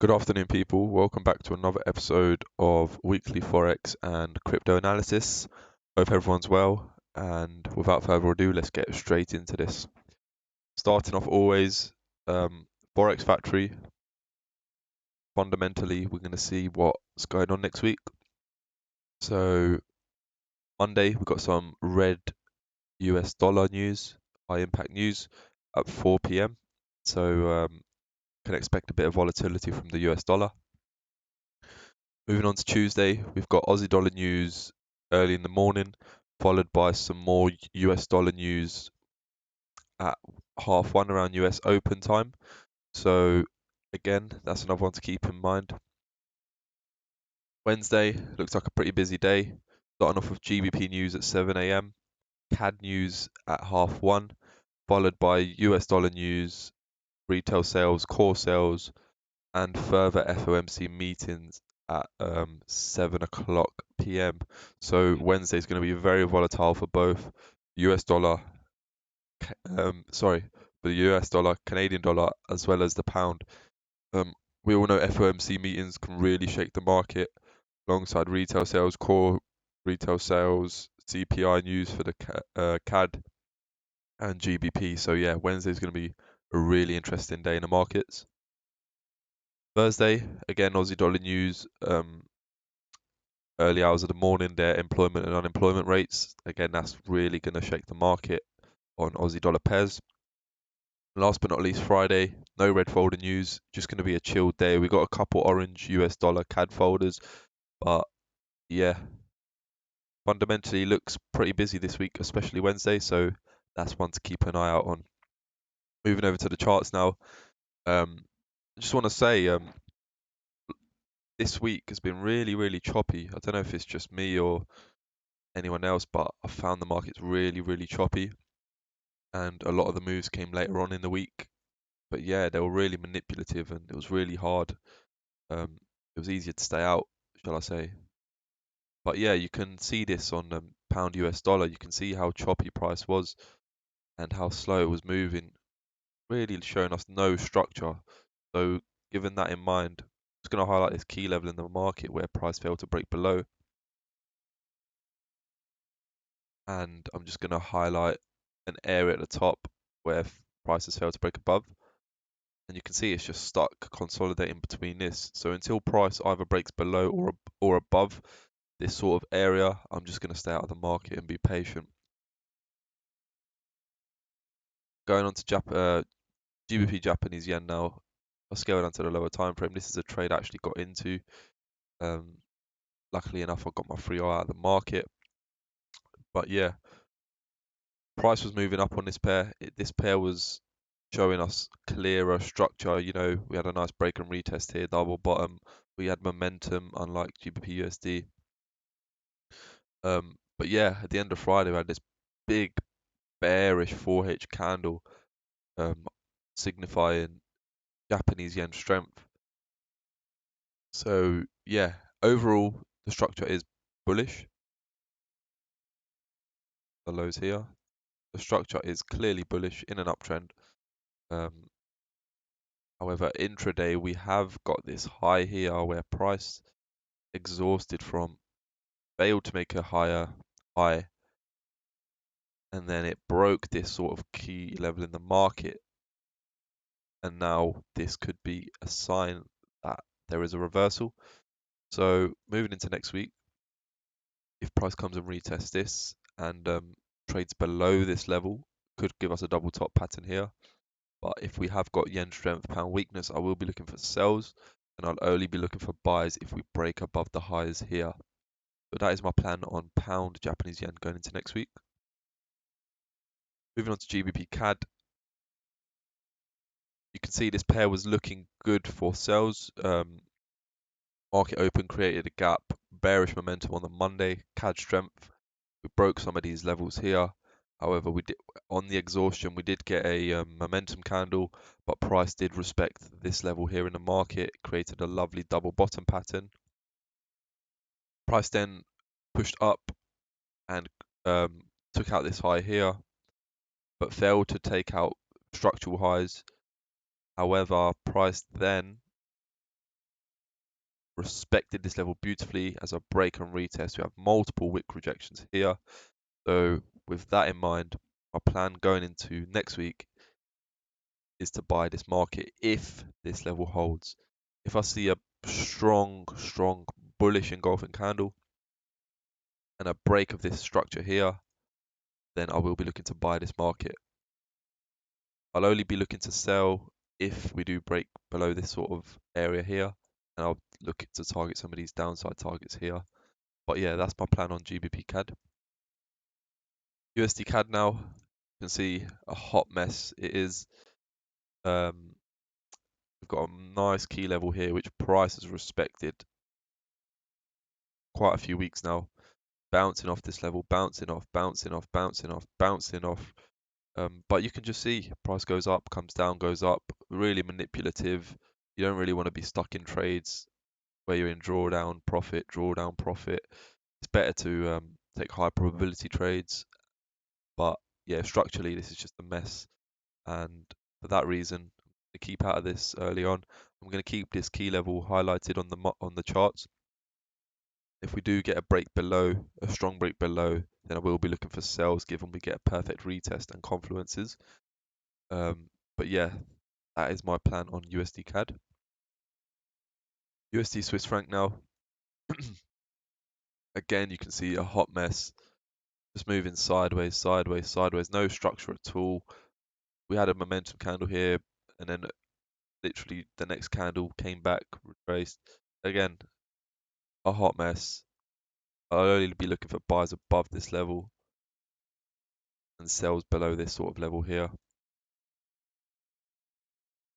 Good afternoon, people. Welcome back to another episode of Weekly Forex and Crypto Analysis. Hope everyone's well, and without further ado, let's get straight into this. Starting off always, Forex Factory. Fundamentally, we're going to see what's going on next week. So, Monday, we've got some red US dollar news, high impact news at 4 p.m. So, can expect a bit of volatility from the US dollar. Moving on to Tuesday, we've got Aussie dollar news early in the morning, followed by some more US dollar news at 1:30 around US Open time. So again, that's another one to keep in mind. Wednesday looks like a pretty busy day. Starting off with GBP news at 7 a.m, CAD news at 1:30, followed by US dollar news, retail sales, core sales, and further FOMC meetings at 7 o'clock p.m. So Wednesday is going to be very volatile for both US dollar, for the US dollar, Canadian dollar, as well as the pound. We all know FOMC meetings can really shake the market alongside retail sales, core retail sales, CPI news for the CAD and GBP. So yeah, Wednesday is going to be a really interesting day in the markets. Thursday, again, Aussie dollar news, early hours of the morning, their employment and unemployment rates. Again, that's really going to shake the market on Aussie dollar pairs. Last but not least, Friday, no red folder news, just going to be a chilled day. We got a couple orange US dollar CAD folders, but yeah, fundamentally looks pretty busy this week, especially Wednesday, so that's one to keep an eye out on. Moving over to the charts now, I just want to say, this week has been really choppy. I don't know if it's just me or anyone else, but I found the markets really choppy, and a lot of the moves came later on in the week. But yeah, they were really manipulative, and it was really hard. It was easier to stay out, shall I say. But yeah, you can see this on pound US dollar. You can see how choppy price was and how slow it was moving, really showing us no structure. So given that in mind, I'm just going to highlight this key level in the market where price failed to break below. And I'm just going to highlight an area at the top where prices failed to break above. And you can see it's just stuck consolidating between this. So until price either breaks below or above this sort of area, I'm just going to stay out of the market and be patient. Going on to GBP Japanese yen now. I'll scale down to the lower time frame. This is a trade I actually got into. Luckily enough, I got my free eye out of the market. But yeah, price was moving up on this pair. This pair was showing us clearer structure. You know, we had a nice break and retest here, double bottom. We had momentum, unlike GBP USD. But yeah, at the end of Friday, we had this big bearish 4H candle, signifying Japanese yen strength. So yeah, overall, the structure is bullish. The lows here. The structure is clearly bullish in an uptrend. However, intraday, we have got this high here where price exhausted from, failed to make a higher high, and then it broke this sort of key level in the market. And now this could be a sign that there is a reversal. So moving into next week, if price comes and retests this and trades below this level, could give us a double top pattern here. But if we have got yen strength, pound weakness, I will be looking for sells, and I'll only be looking for buys if we break above the highs here. So that is my plan on pound Japanese yen going into next week. Moving on to GBPCAD. You can see this pair was looking good for sells. Market open created a gap, bearish momentum on the Monday, CAD strength. We broke some of these levels here. However, we did, on the exhaustion, we did get a momentum candle, but price did respect this level here in the market, created a lovely double bottom pattern. Price then pushed up and took out this high here, but failed to take out structural highs. However, price then respected this level beautifully as a break and retest. We have multiple wick rejections here. So with that in mind, our plan going into next week is to buy this market if this level holds. If I see a strong bullish engulfing candle and a break of this structure here, then I will be looking to buy this market. I'll only be looking to sell if we do break below this sort of area here, and I'll look to target some of these downside targets here. But yeah, that's my plan on GBP CAD. USD CAD now, you can see a hot mess. It is. We've got a nice key level here, which price has respected quite a few weeks now, bouncing off this level, bouncing off, bouncing off, bouncing off, bouncing off. But you can just see price goes up, comes down, goes up, really manipulative. You don't really want to be stuck in trades where you're in drawdown, profit, drawdown, profit. It's better to take high probability trades. But yeah, structurally, this is just a mess. And for that reason, to keep out of this early on, I'm going to keep this key level highlighted on the charts. If we do get a break below, a strong break below, then I will be looking for sales given we get a perfect retest and confluences. But yeah, that is my plan on USD CAD. USD Swiss franc now. Again, you can see a hot mess, just moving sideways, sideways, sideways, no structure at all. We had a momentum candle here, and then literally the next candle came back, retraced. Again, a hot mess. I'll only be looking for buys above this level and sells below this sort of level here.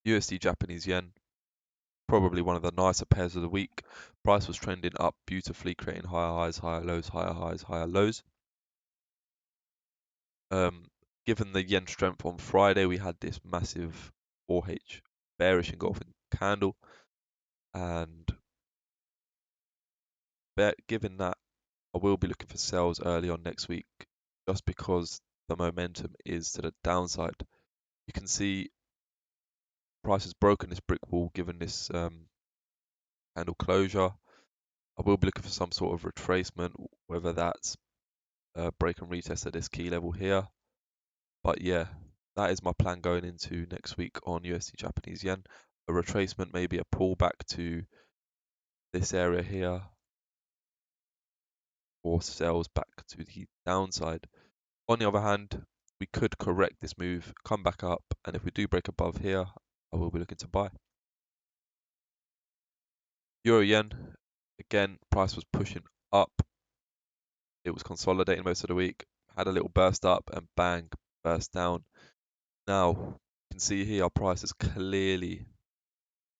USD Japanese yen, probably one of the nicer pairs of the week. Price was trending up beautifully, creating higher highs, higher lows, higher highs, higher lows. Given the yen strength on Friday, we had this massive 4H bearish engulfing candle, and given that, I will be looking for sales early on next week, just because the momentum is to the downside. You can see price has broken this brick wall given this candle closure. I will be looking for some sort of retracement, whether that's break and retest at this key level here. But yeah, that is my plan going into next week on USD Japanese yen. A retracement, maybe a pullback to this area here, or sells back to the downside. On the other hand, we could correct this move, come back up, and if we do break above here, I will be looking to buy. Euro yen, again, price was pushing up. It was consolidating most of the week, had a little burst up, and bang, burst down. Now, you can see here our price has clearly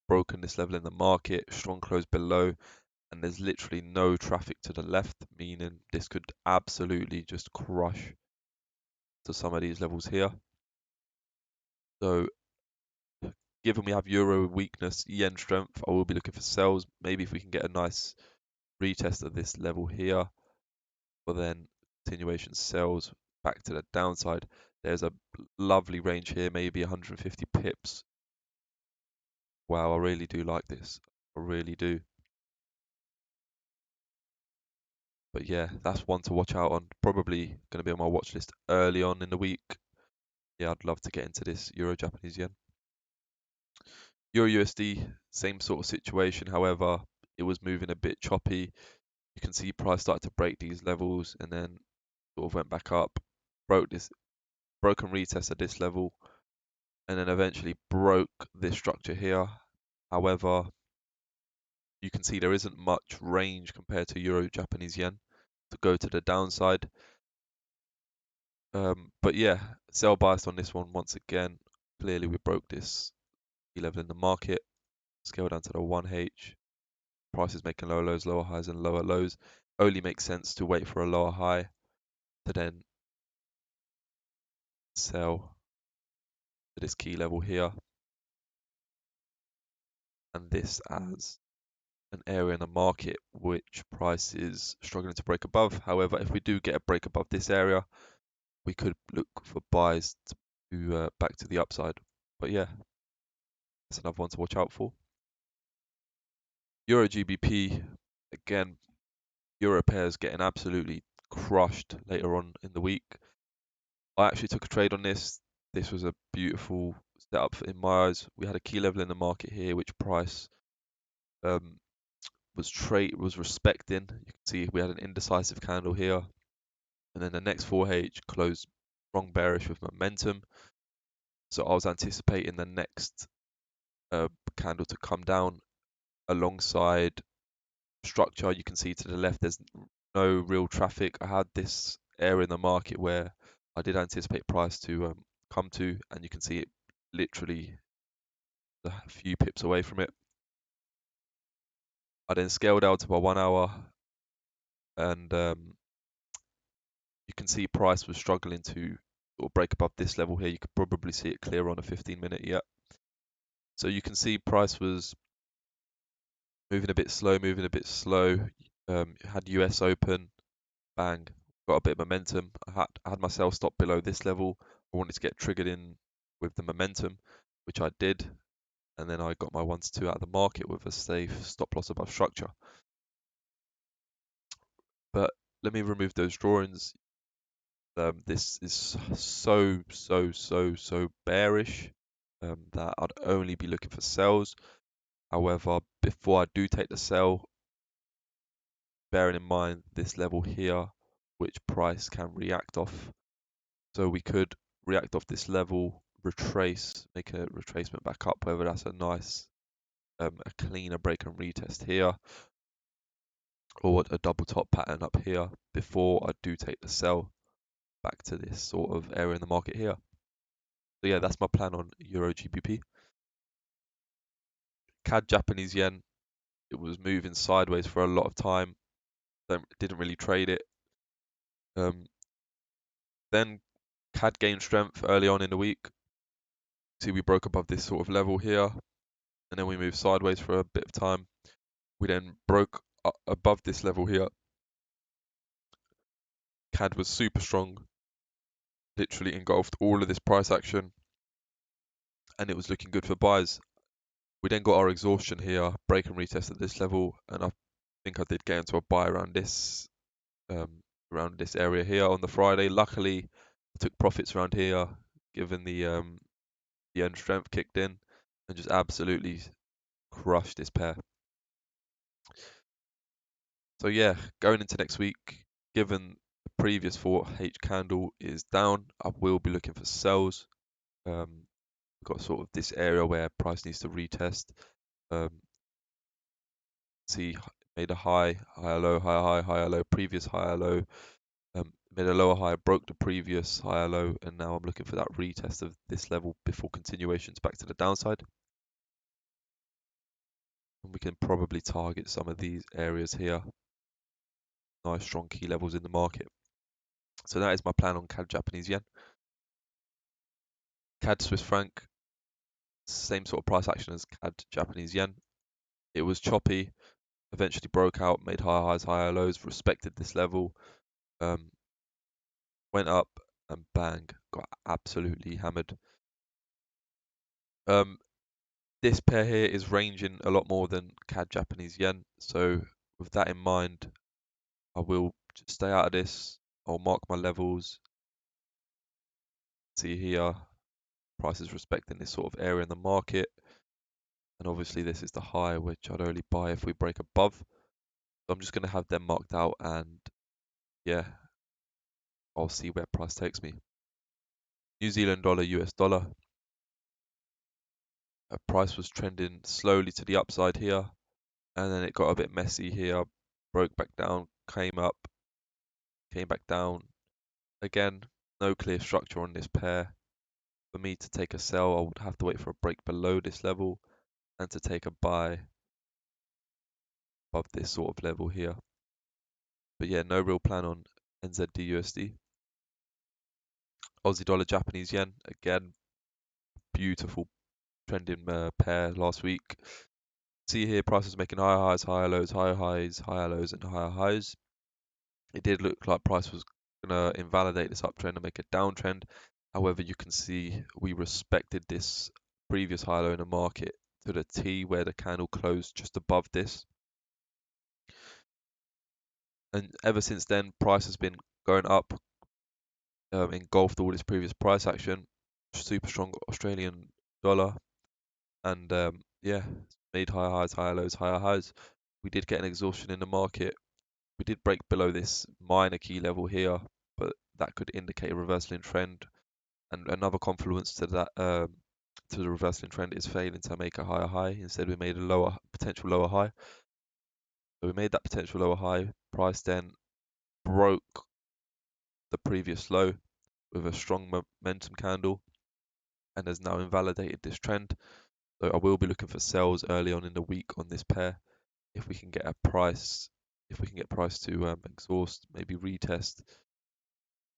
broken this level in the market, strong close below, and there's literally no traffic to the left, meaning this could absolutely just crush to some of these levels here. So given we have euro weakness, yen strength, I will be looking for sales. Maybe if we can get a nice retest of this level here, but then continuation sells back to the downside. There's a lovely range here, maybe 150 pips. Wow, I really do like this. I really do. But yeah, that's one to watch out on. Probably going to be on my watch list early on in the week. Yeah, I'd love to get into this Euro Japanese yen. Euro USD, same sort of situation. However, it was moving a bit choppy. You can see price started to break these levels and then sort of went back up, broke and retest at this level, and then eventually broke this structure here. However, you can see there isn't much range compared to Euro Japanese yen to go to the downside. But yeah, sell bias on this one once again. Clearly we broke this key level in the market. Scale down to the 1H. Price is making lower lows, lower highs, and lower lows. Only makes sense to wait for a lower high to then sell to this key level here. And this as an area in the market which price is struggling to break above. However, if we do get a break above this area, we could look for buys to back to the upside. But yeah, that's another one to watch out for. Euro GBP, again, Euro pairs getting absolutely crushed later on in the week. I actually took a trade on this. This was a beautiful setup in my eyes. We had a key level in the market here, which price um, was respecting. You can see we had an indecisive candle here, and then the next 4H closed strong bearish with momentum. So I was anticipating the next candle to come down alongside structure. You can see to the left there's no real traffic. I had this area in the market where I did anticipate price to come to, and you can see it literally a few pips away from it. I then scaled out to my 1 hour, and you can see price was struggling to sort of break above this level here. You could probably see it clear on a 15-minute yet. So you can see price was moving a bit slow. Had US open, bang, got a bit of momentum. I had myself stop below this level. I wanted to get triggered in with the momentum, which I did, and then I got my 1 to 2 out of the market with a safe stop loss above structure. But let me remove those drawings. This is so bearish that I'd only be looking for sells. However, before I do take the sell, bearing in mind this level here, which price can react off. So we could react off this level, retrace, make a retracement back up, whether that's a nice, a cleaner break and retest here, or a double top pattern up here before I do take the sell back to this sort of area in the market here. So yeah, that's my plan on Euro GBP. CAD Japanese yen, it was moving sideways for a lot of time. Didn't really trade it. Then CAD gained strength early on in the week. See, we broke above this sort of level here, and then we moved sideways for a bit of time. We then broke above this level here. CAD was super strong, literally engulfed all of this price action, and it was looking good for buys. We then got our exhaustion here, break and retest at this level, and I think I did get into a buy around this area here on the Friday. Luckily, I took profits around here, given the end strength kicked in, and just absolutely crushed this pair. So yeah, going into next week, given the previous 4H candle is down, I will be looking for sells. We've got sort of this area where price needs to retest. See, made a high, higher low, higher high, higher low, previous higher low. Made a lower high, broke the previous higher low, and now I'm looking for that retest of this level before continuations back to the downside. And we can probably target some of these areas here. Nice strong key levels in the market. So that is my plan on CAD Japanese yen. CAD Swiss franc, same sort of price action as CAD Japanese yen. It was choppy, eventually broke out, made higher highs, higher lows, respected this level, went up, and bang, got absolutely hammered. This pair here is ranging a lot more than CAD Japanese yen, so with that in mind, I will just stay out of this. I'll mark my levels. See here, prices respecting this sort of area in the market, and obviously this is the high, which I'd only buy if we break above. So I'm just going to have them marked out, and yeah, I'll see where price takes me. New Zealand dollar, US dollar. Price was trending slowly to the upside here, and then it got a bit messy here, broke back down, came up, came back down. Again, no clear structure on this pair. For me to take a sell, I would have to wait for a break below this level, and to take a buy above this sort of level here. But yeah, no real plan on NZD USD. Aussie dollar, Japanese yen. Again, beautiful trending pair last week. See here, prices making higher highs, higher lows, higher highs, higher lows, and higher highs. It did look like price was going to invalidate this uptrend and make a downtrend. However, you can see we respected this previous high low in the market to the T, where the candle closed just above this. And ever since then, price has been going up, engulfed all this previous price action, super strong Australian dollar, and yeah, made higher highs, higher lows, higher highs. We did get an exhaustion in the market. We did break below this minor key level here, but that could indicate a reversal in trend. And another confluence to that, to the reversal in trend, is failing to make a higher high. Instead, we made a lower potential lower high. So we made that potential lower high. Price then broke the previous low with a strong momentum candle and has now invalidated this trend. So I will be looking for sells early on in the week on this pair if we can get a price, if we can get price to exhaust, maybe retest,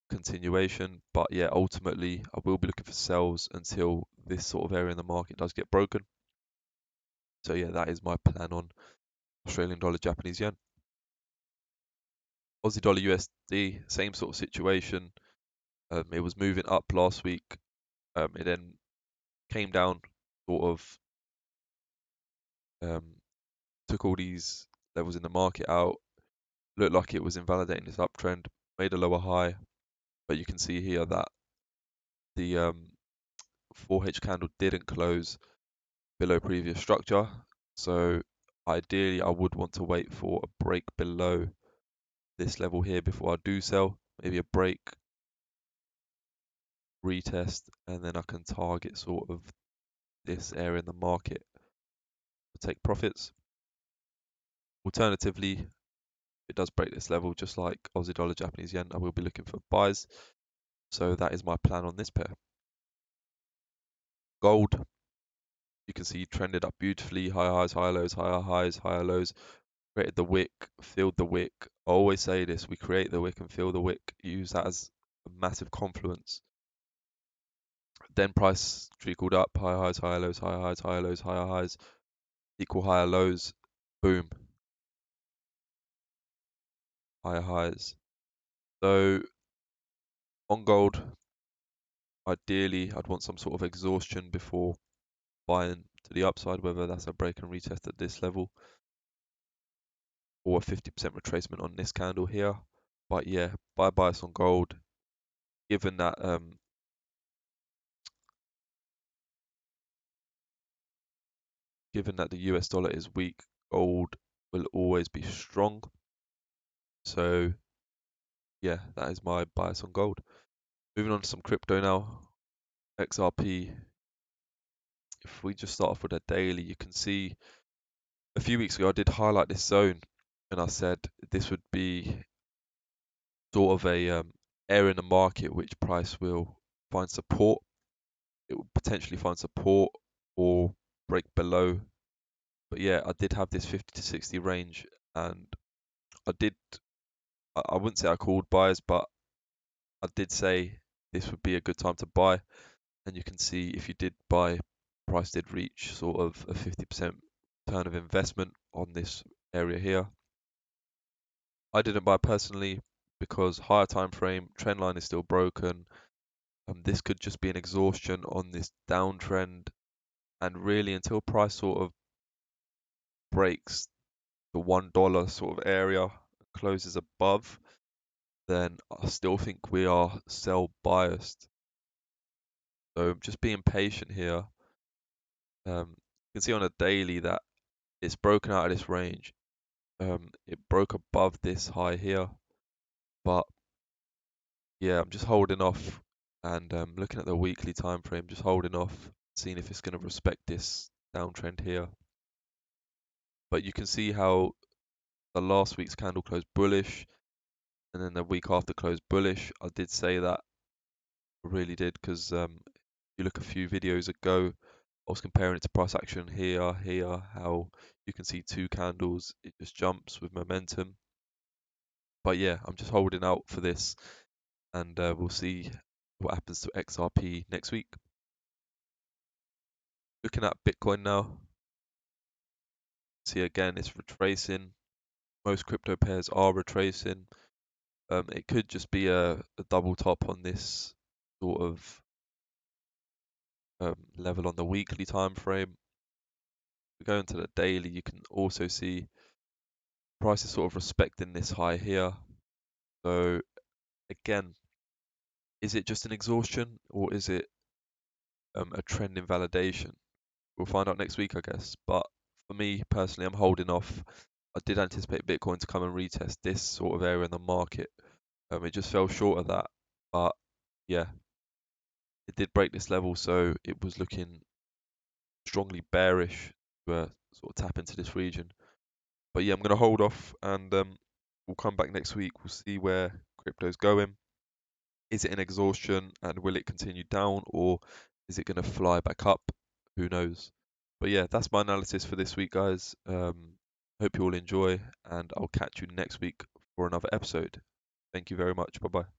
continuation. But yeah, ultimately I will be looking for sells until this sort of area in the market does get broken. So yeah, that is my plan on Australian dollar, Japanese yen. Aussie dollar USD, same sort of situation. It was moving up last week. It then came down, sort of um, took all these levels in the market out. Looked like it was invalidating this uptrend, made a lower high, but you can see here that the 4H candle didn't close below previous structure. So ideally, I would want to wait for a break below this level here before I do sell. Maybe a break, retest, and then I can target sort of this area in the market to take profits. Alternatively, if it does break this level, just like Aussie dollar, Japanese yen, I will be looking for buys. So that is my plan on this pair. Gold, you can see trended up beautifully, higher highs, higher lows, higher highs, higher lows, created the wick, filled the wick. I always say this, we create the wick and fill the wick, use that as a massive confluence. Then price trickled up, higher highs, higher lows, higher highs, higher lows, higher highs, equal higher lows, boom, higher highs. So on gold, ideally I'd want some sort of exhaustion before buying to the upside, whether that's a break and retest at this level or a 50% retracement on this candle here. But yeah, buy bias on gold, given that the US dollar is weak, gold will always be strong. So yeah, that is my bias on gold. Moving on to some crypto now. XRP. If we just start off with a daily, you can see a few weeks ago I did highlight this zone and I said this would be sort of a area in the market which price will find support. It will potentially find support or break below. But yeah, I did have this 50 to 60 range, and I wouldn't say I called buys, but I did say this would be a good time to buy. And you can see if you did buy, price did reach sort of a 50% return of investment on this area here. I didn't buy personally because higher time frame, trend line is still broken. This could just be an exhaustion on this downtrend, and really until price sort of breaks the $1 sort of area, closes above, then I still think we are sell biased. So just being patient here. You can see on a daily that it's broken out of this range. It broke above this high here, but yeah, I'm just holding off and looking at the weekly time frame, just holding off, seeing if it's going to respect this downtrend here. But you can see how the last week's candle closed bullish, and then the week after closed bullish. I did say that, I really did, because you look a few videos ago, I was comparing it to price action here, how you can see two candles, it just jumps with momentum. But yeah, I'm just holding out for this, and we'll see what happens to XRP next week. Looking at Bitcoin now, see again it's retracing. Most crypto pairs are retracing. It could just be a double top on this sort of level on the weekly time frame. We go into the daily, you can also see Price is sort of respecting this high here. So again, is it just an exhaustion or is it a trend invalidation? We'll find out next week, I guess. But for me personally, I'm holding off. I did anticipate Bitcoin to come and retest this sort of area in the market. It just fell short of that. But yeah, it did break this level, so it was looking strongly bearish to sort of tap into this region. But yeah, I'm going to hold off and we'll come back next week. We'll see where crypto's going. Is it an exhaustion and will it continue down or is it going to fly back up? Who knows? But yeah, that's my analysis for this week, guys. Hope you all enjoy and I'll catch you next week for another episode. Thank you very much. Bye bye.